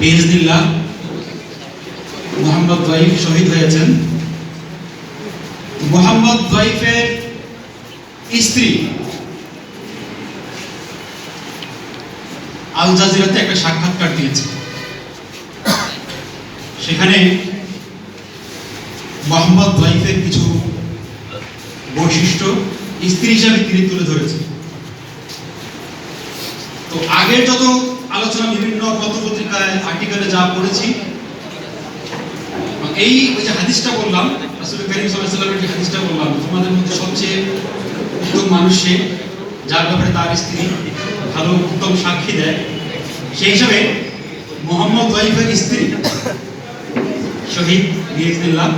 বিইজনিল্লাহ মোহাম্মদ জয়ীফ শহীদ হয়েছেন। মোহাম্মদ জয়ীফের স্ত্রী আল জাজিরাতে একটা সাক্ষাৎকার দিয়েছে। সেখানে মোহাম্মদ জয়ীফের কিছু বৈশিষ্ট্য স্ত্রী হিসাবে তিনি তুলে ধরেছে। তো আগের যত আলোচনা বিভিন্ন পত্রপত্রিকায় আর্টিকেলে যা পড়েছি, এই ওই যে হাদিসটা বললাম, রাসূল করিম সাল্লাল্লাহু আলাইহি ওয়াসাল্লামের যে হাদিসটা বললাম, তোমাদের মধ্যে সবচেয়ে উত্তম মানুষ সে যার ব্যাপারে তার স্ত্রী ভালো উত্তম সাক্ষী দেয়, সেই হিসাবে মোহাম্মদ জয়ীফের স্ত্রী শহীদ বিইজনিল্লাহ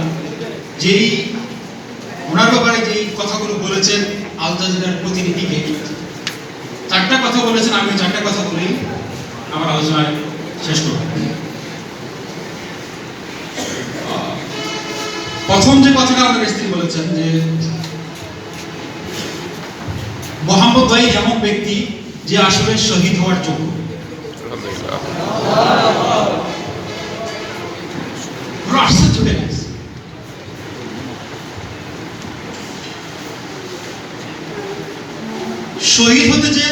যেই ওনার ব্যাপারে যেই কথাগুলো বলেছেন আল জাজিরার প্রতিনিধিকে, চারটা কথা বলেছেন। আমি চারটা কথা বলি আমার আলোচনায় শেষ করব। প্রথম যে কথাটা আমাদের স্ত্রী বলেছেন যে মোহাম্মদ জয়ীফ এমন ব্যক্তি যে আসলে শহীদ হওয়ার যোগ্য। শহীদ হতে যে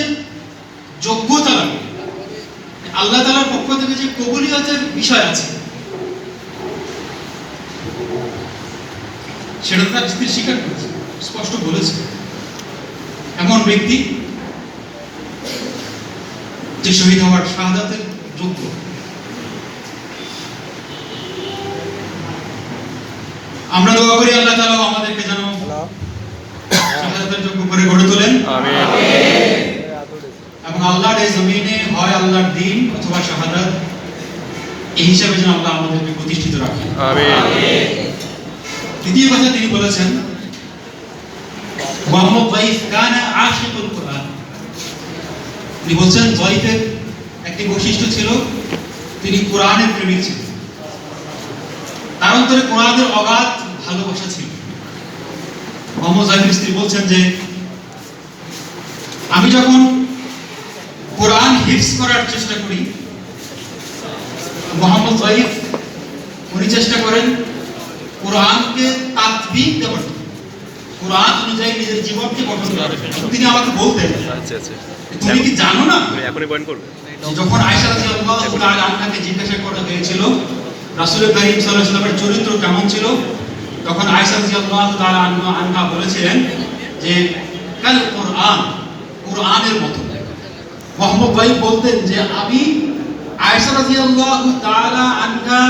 যোগ্যতা লাগে, আল্লাহ তাআলার পক্ষ থেকে যে কবুলিয়তের বিষয় আছে, সেটা তার স্ত্রী স্বীকার করেছে, স্পষ্ট বলেছে এমন ব্যক্তি যে শহীদ হওয়ার শাহাদাতের যোগ্য। আমরা দোয়া করি আল্লাহ তাআলা আমাদেরকে যেন শাহাদাতের যোগ্য করে গড়ে তোলেন, আমিন। এবং আল্লাহর এই জমিনে হয় আল্লাহর দ্বীন অথবা শাহাদাত, এই হিসাবে যেন আল্লাহ আমাদেরকে প্রতিষ্ঠিত রাখেন, আমিন। দ্বিতীয় কথা তিনি বলেছেন মোহাম্মদ জয়ীফ কানা আশিকুল কুরআন। তিনি বলছেন জয়ীফের একটি বৈশিষ্ট্য ছিল তিনি কোরআনের প্রেমিক ছিলেন, তার অন্তরে কোরআনের অগাধ ভালোবাসা ছিল। মোহাম্মদ জয়ীফের স্ত্রী বলছেন যে আমি যখন কোরআন হিফজ করার চেষ্টা করি, মোহাম্মদ জয়ীফ উনি চেষ্টা করেন কোরআনকে তাতবিক দেওয়ার, কোরআন অনুযায়ী নিজের জীবনকে গঠন করার। তিনি আমাকে বলতেন, তুমি কি জানো না, যখন আয়েশা রাদিয়াল্লাহু তাআলা আনহাকে জিজ্ঞাসা করা হয়েছিল রাসূল করিম সাল্লাল্লাহু আলাইহি ওয়াসাল্লামের চরিত্র কেমন ছিল, তখন আয়েশা রাদিয়াল্লাহু তাআলা আনহা বলেছিলেন যে কাল কোরআন, কোরআনের মতো। মোহাম্মদ জয়ীফ বলতেন যে আমি আয়েশা রাদিয়াল্লাহু তাআলা আনহা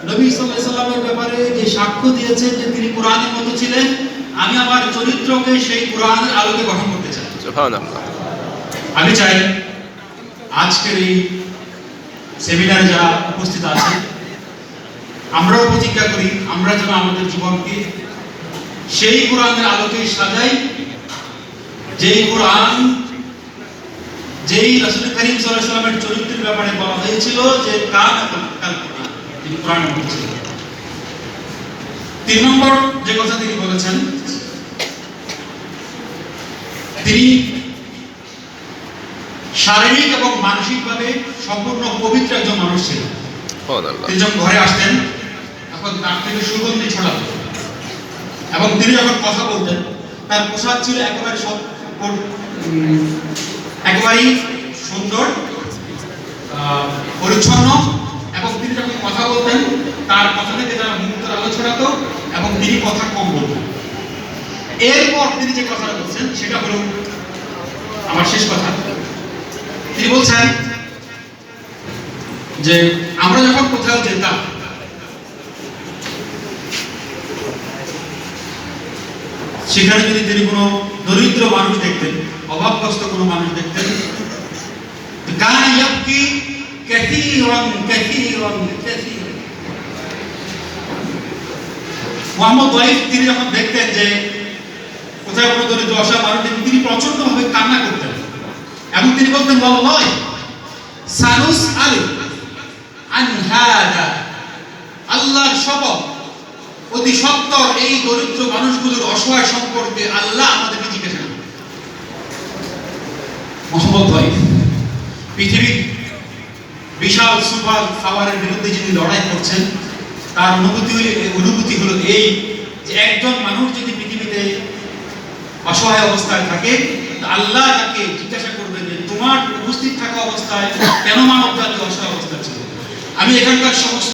নবী সাল্লাল্লাহু আলাইহি ওয়াসাল্লামের ব্যাপারে যে সাক্ষ্য দিয়েছেন যে তিনি কোরআনের মতো ছিলেন, আমি আমার চরিত্রকে সেই কোরআনের আলোকে গঠন করতে চাই। সুবহানাল্লাহ। আমি চাই আজকের এই সেমিনারে যারা উপস্থিত আছেন, আমরাও প্রতিজ্ঞা করি আমরা যেন আমাদের জীবনকে সেই কোরআনের আলোকে সাজাই, যেই কোরআন, যেই রাসূল করিম সাল্লাল্লাহু আলাইহি ওয়াসাল্লামের চরিত্রের ব্যাপারে বলা হয়েছিল যে কানা কাল কোরআন, তিনি কোরআনের মতো ছিলেন। তিন নম্বর যে কথা তিনি বলেছেন, তিনি শারীরিক এবং মানসিকভাবে সম্পূর্ণ পবিত্র একজন মানুষ ছিলেন। তিনি যখন ঘরে আসতেন তখন তার থেকে সুগন্ধি ছড়াতো, এবং তিনি যখন কথা বলতেন তার পোশাক ছিল একেবারেই সুন্দর, পরিচ্ছন্ন, এবং তিনি যখন কথা বলতেন তার কথা থেকে যারা মুক্তের আলো ছড়াতো, এবং তিনি কথা কম বলতেন। এরপর তিনি যে কথাটা বলছেন সেটা হলো আমার শেষ কথা। তিনি বলছেন যে আমরা যখন কোথাও যেতাম, সেখানে যদি তিনি কোনো দরিদ্র মানুষ দেখতেন, অভাবগ্রস্ত কোনো মানুষ দেখতেন, কানা ইয়াবকি কাসীরান কাসীরান কাসীরান। মোহাম্মদ জয়ীফ তিনি যখন দেখতেন যে কোথায় কোনো দরিদ্র অসহায় মানুষ দেখতেন, তিনি প্রচন্ডভাবে কান্না করতেন, এবং তিনি বলতেন ওয়াল্লাহি সানুসআলু আন হাদা, আল্লাহর শপথ অতি সত্বর এই দরিদ্র মানুষগুলোর অসহায় সম্পর্কে আল্লাহ আমাদেরকে জিজ্ঞাসা করবেন। মোহাম্মদ জয়ীফ পৃথিবীর বিশাল সুপার পাওয়ারের বিরুদ্ধে যিনি লড়াই করছেন, তার অনুভূতি হলো এই যে একজন মানুষ যদি পৃথিবীতে অসহায় অবস্থায় থাকে, আল্লাহ তাকে জিজ্ঞাসা করবেন যে তোমার উপস্থিত থাকা অবস্থায় কেন মানব জাতি অসহায় অবস্থা ছিল। আমি এখানকার সমস্ত